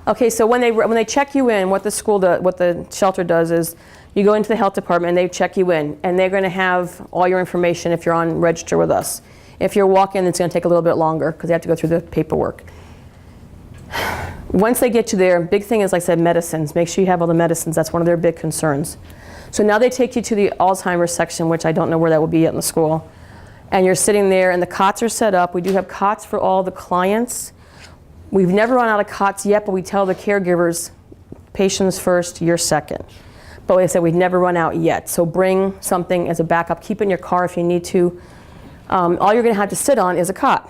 Okay, so when they check you in, what the shelter does is you go into the health department and they check you in, and they're going to have all your information if you're on register with us. If you're walk-in, it's going to take a little bit longer because they have to go through the paperwork. Once they get you there, big thing is, like I said, medicines. Make sure you have all the medicines. That's one of their big concerns. So now they take you to the Alzheimer's section, which I don't know where that will be at in the school. And you're sitting there, and the cots are set up. We do have cots for all the clients. We've never run out of cots yet, but we tell the caregivers, patients first, you're second. But like I said, we've never run out yet. So bring something as a backup. Keep it in your car if you need to. All you're going to have to sit on is a cot.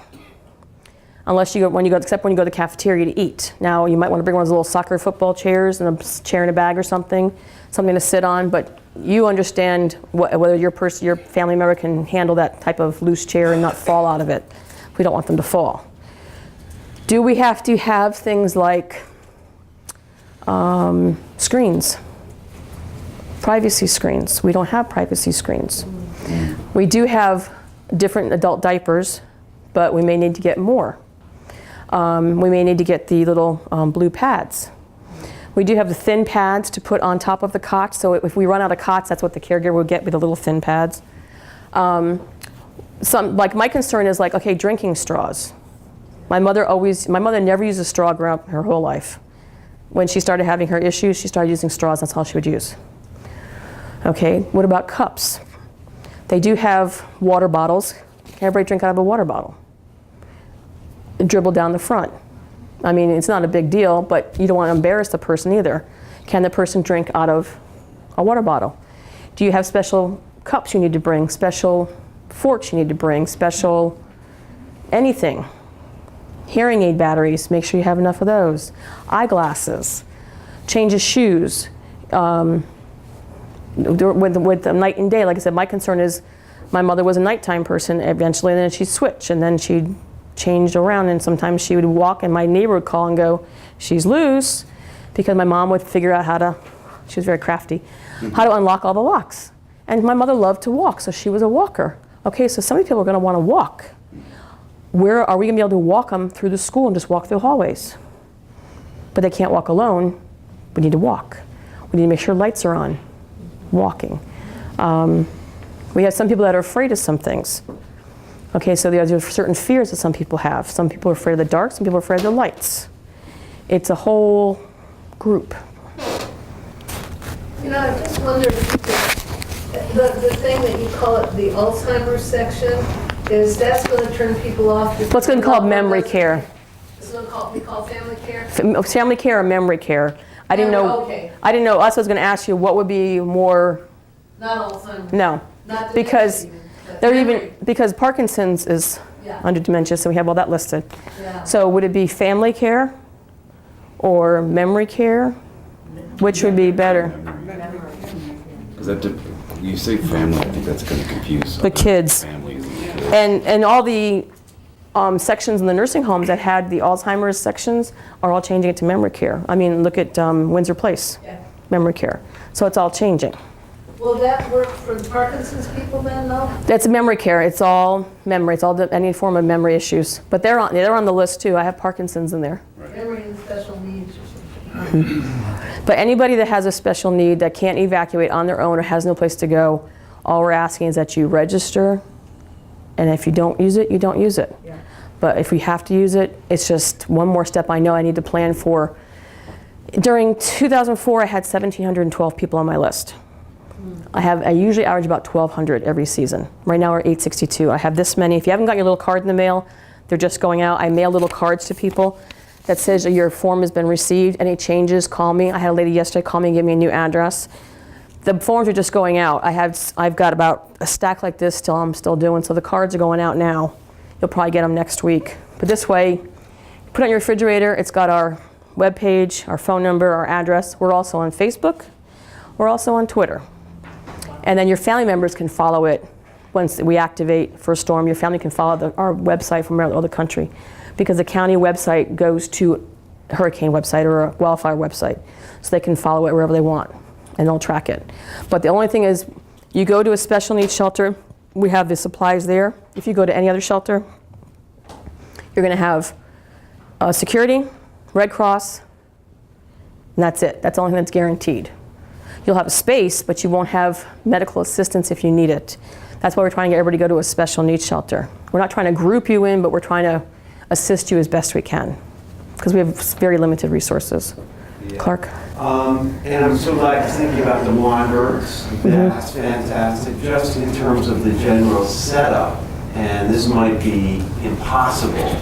Unless except when you go to the cafeteria to eat. Now, you might want to bring one of those little soccer football chairs and a chair in a bag or something to sit on, but you understand whether your family member can handle that type of loose chair and not fall out of it. We don't want them to fall. Do we have to have things like screens? Privacy screens. We don't have privacy screens. We do have different adult diapers, but we may need to get more. We may need to get the little blue pads. We do have the thin pads to put on top of the cots, so if we run out of cots, that's what the caregiver will get with the little thin pads. Like my concern is like, okay, drinking straws. My mother never used a straw throughout her whole life. When she started having her issues, she started using straws. That's all she would use. Okay, what about cups? They do have water bottles. Can everybody drink out of a water bottle? Dribble down the front. I mean, it's not a big deal, but you don't want to embarrass the person either. Can the person drink out of a water bottle? Do you have special cups you need to bring, special forks you need to bring, special anything? Hearing aid batteries, make sure you have enough of those. Eyeglasses, change of shoes. With the night and day, like I said, my concern is my mother was a nighttime person eventually, and then she'd switch, and then she'd changed around, and sometimes she would walk and my neighbor would call and go, she's loose, because my mom would figure out she was very crafty, how to unlock all the locks. And my mother loved to walk, so she was a walker. Okay, so some of these people are going to want to walk. Where are we going to be able to walk them through the school and just walk through hallways? But they can't walk alone. We need to walk. We need to make sure lights are on. Walking. We have some people that are afraid of some things. Okay, so there are certain fears that some people have. Some people are afraid of the dark, some people are afraid of the lights. It's a whole group. You know, I just wondered, the thing that you call it the Alzheimer's section, that's going to turn people off? What's going to be called memory care? It's going to be called family care? Family care or memory care. I didn't know. Okay. I didn't know. Also, I was going to ask you what would be more. Not Alzheimer's. No, not because because Parkinson's is under dementia, so we have all that listed. Yeah. So would it be family care or memory care? Which would be better? You say family, I think that's going to confuse the kids. Families. And all the sections in the nursing homes that had the Alzheimer's sections are all changing it to memory care. I mean, look at Windsor Place, memory care. So it's all changing. Will that work for the Parkinson's people then, though? That's memory care. It's all memory. It's all any form of memory issues. But they're on the list too. I have Parkinson's in there. Right. Memory and special needs or something. But anybody that has a special need that can't evacuate on their own or has no place to go, all we're asking is that you register. And if you don't use it, you don't use it. Yeah. But if we have to use it, it's just one more step I know I need to plan for. During 2004, I had 1,712 people on my list. I usually average about 1,200 every season. Right now we're 862. I have this many. If you haven't got your little card in the mail, they're just going out. I mail little cards to people that says your form has been received. Any changes, call me. I had a lady yesterday call me and give me a new address. The forms are just going out. I've got about a stack like this I'm still doing, so the cards are going out now. You'll probably get them next week. But this way, put it on your refrigerator. It's got our webpage, our phone number, our address. We're also on Facebook. We're also on Twitter. And then your family members can follow it once we activate for a storm. Your family can follow our website from all the country, because the county website goes to a hurricane website or a wildfire website, so they can follow it wherever they want, and they'll track it. But the only thing is, you go to a special needs shelter, we have the supplies there. If you go to any other shelter, you're going to have security, Red Cross, And that's it. That's the only thing that's guaranteed. You'll have a space, but you won't have medical assistance if you need it. That's why we're trying to get everybody to go to a special needs shelter. We're not trying to group you in, but we're trying to assist you as best we can, because we have very limited resources. Yeah. Clark? And I'm so glad you're thinking about the Wanderers. That's fantastic. Just in terms of the general setup, and this might be impossible,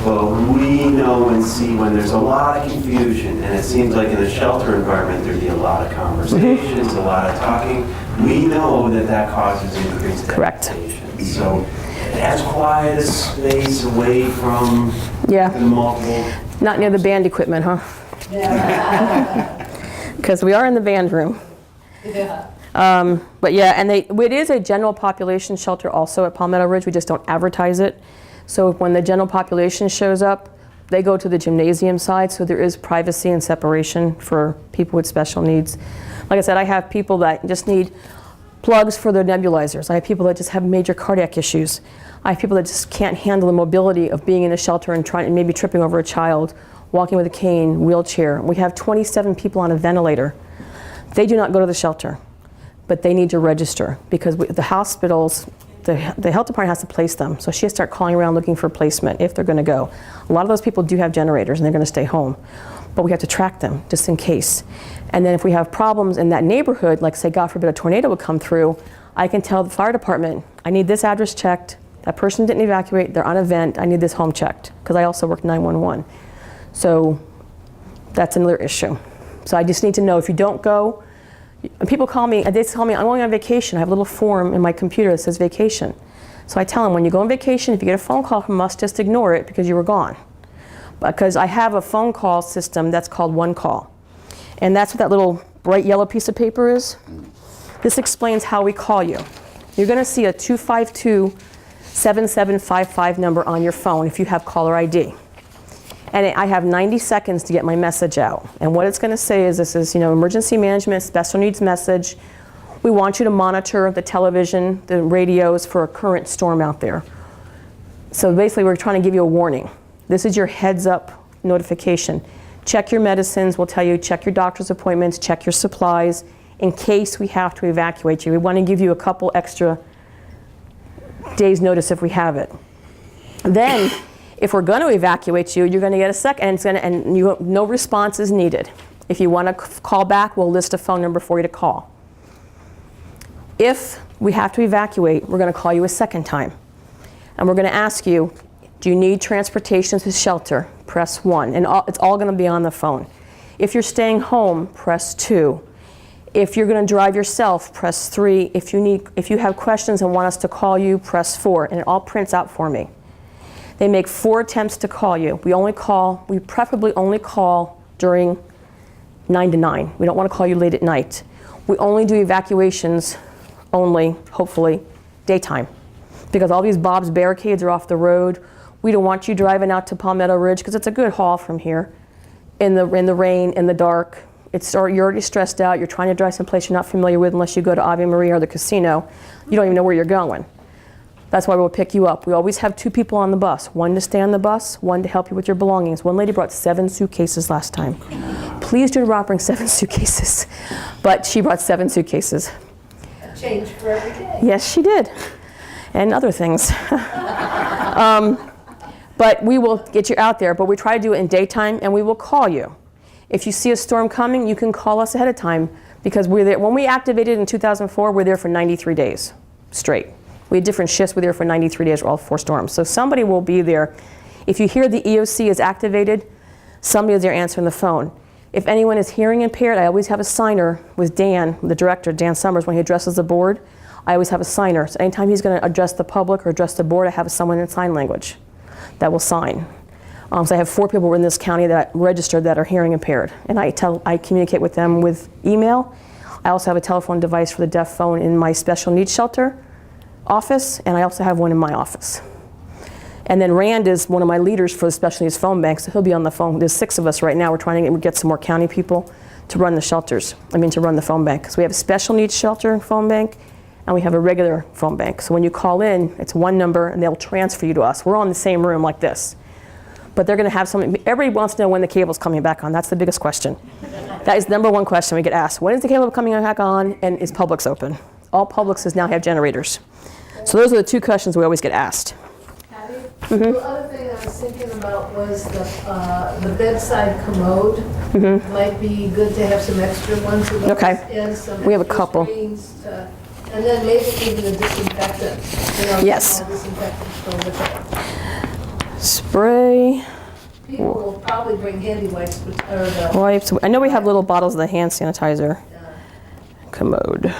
but we know and see when there's a lot of confusion, and it seems like in a shelter environment there'd be a lot of conversations, a lot of talking. We know that that causes increased expectations. So as quiet a space away from the multiple. Not near the band equipment, huh? Because we are in the band room. But yeah, and it is a general population shelter also at Palmetto Ridge. We just don't advertise it. So when the general population shows up, they go to the gymnasium side, so there is privacy and separation for people with special needs. Like I said, I have people that just need plugs for their nebulizers. I have people that just have major cardiac issues. I have people that just can't handle the mobility of being in a shelter and maybe tripping over a child, walking with a cane, wheelchair. We have 27 people on a ventilator. They do not go to the shelter, but they need to register because the hospitals, the health department has to place them. So she has to start calling around looking for placement if they're going to go. A lot of those people do have generators and they're going to stay home, but we have to track them just in case. And then if we have problems in that neighborhood, like say God forbid a tornado would come through, I can tell the fire department, I need this address checked, that person didn't evacuate, they're on a vent, I need this home checked, because I also work 911. So that's another issue. So I just need to know if you don't go, and people call me, they tell me I'm going on vacation. I have a little form in my computer that says vacation. So I tell them when you go on vacation, if you get a phone call from us, just ignore it because you were gone. Because I have a phone call system that's called One Call. And that's what that little bright yellow piece of paper is. This explains how we call you. You're going to see a 252-7755 number on your phone if you have caller ID. And I have 90 seconds to get my message out. And what it's going to say is this is, emergency management, special needs message. We want you to monitor the television, the radios for a current storm out there. So basically we're trying to give you a warning. This is your heads up notification. Check your medicines. We'll tell you, check your doctor's appointments, check your supplies in case we have to evacuate you. We want to give you a couple extra days notice if we have it. Then, if we're going to evacuate you, you're going to get a second, and no response is needed. If you want to call back, we'll list a phone number for you to call. If we have to evacuate, we're going to call you a second time. And we're going to ask you, do you need transportation to shelter? Press 1. And it's all going to be on the phone. If you're staying home, press 2. If you're going to drive yourself, press 3. If you have questions and want us to call you, press 4. And it all prints out for me. They make 4 attempts to call you. We preferably only call during 9 to 9. We don't want to call you late at night. We only do evacuations only, hopefully, daytime. Because all these Bob's barricades are off the road. We don't want you driving out to Palmetto Ridge because it's a good haul from here. In the rain, in the dark. You're already stressed out. You're trying to drive someplace you're not familiar with unless you go to Ave Maria or the casino. You don't even know where you're going. That's why we'll pick you up. We always have 2 people on the bus. 1 to stay on the bus, 1 to help you with your belongings. One lady brought 7 suitcases last time. Please do not bring 7 suitcases. But she brought 7 suitcases. A change for every day. Yes, she did. And other things. But we will get you out there. But we try to do it in daytime, and we will call you. If you see a storm coming, you can call us ahead of time. Because we're there. When we activated in 2004, we're there for 93 days straight. We had different shifts. We're there for 93 days for all 4 storms. So somebody will be there. If you hear the EOC is activated, somebody is there answering the phone. If anyone is hearing impaired, I always have a signer with Dan, the director, Dan Summers, when he addresses the board. I always have a signer. So anytime he's going to address the public or address the board, I have someone in sign language that will sign. So I have 4 people in this county that registered that are hearing impaired. And I communicate with them with email. I also have a telephone device for the deaf phone in my special needs shelter office, and I also have one in my office. And then Rand is one of my leaders for the special needs phone bank, so he'll be on the phone. There's 6 of us right now. We're trying to get some more county people to run the shelters. To run the phone bank. Because we have a special needs shelter and phone bank, and we have a regular phone bank. So when you call in, it's 1 number, and they'll transfer you to us. We're all in the same room like this. But they're going to have something. Everybody wants to know when the cable's coming back on. That's the biggest question. That is the number one question we get asked. When is the cable coming back on, and is Publix open? All Publixes now have generators. So those are the two questions we always get asked. Patty? The other thing I was thinking about was the bedside commode. Might be good to have some extra ones of those. Okay. And some We have a extra couple. screens and then maybe even a disinfectant. Yes. Small disinfectant to go with it. Spray, People will probably bring handy wipes, or the, wipes. I know we have little bottles of the hand sanitizer. Commode.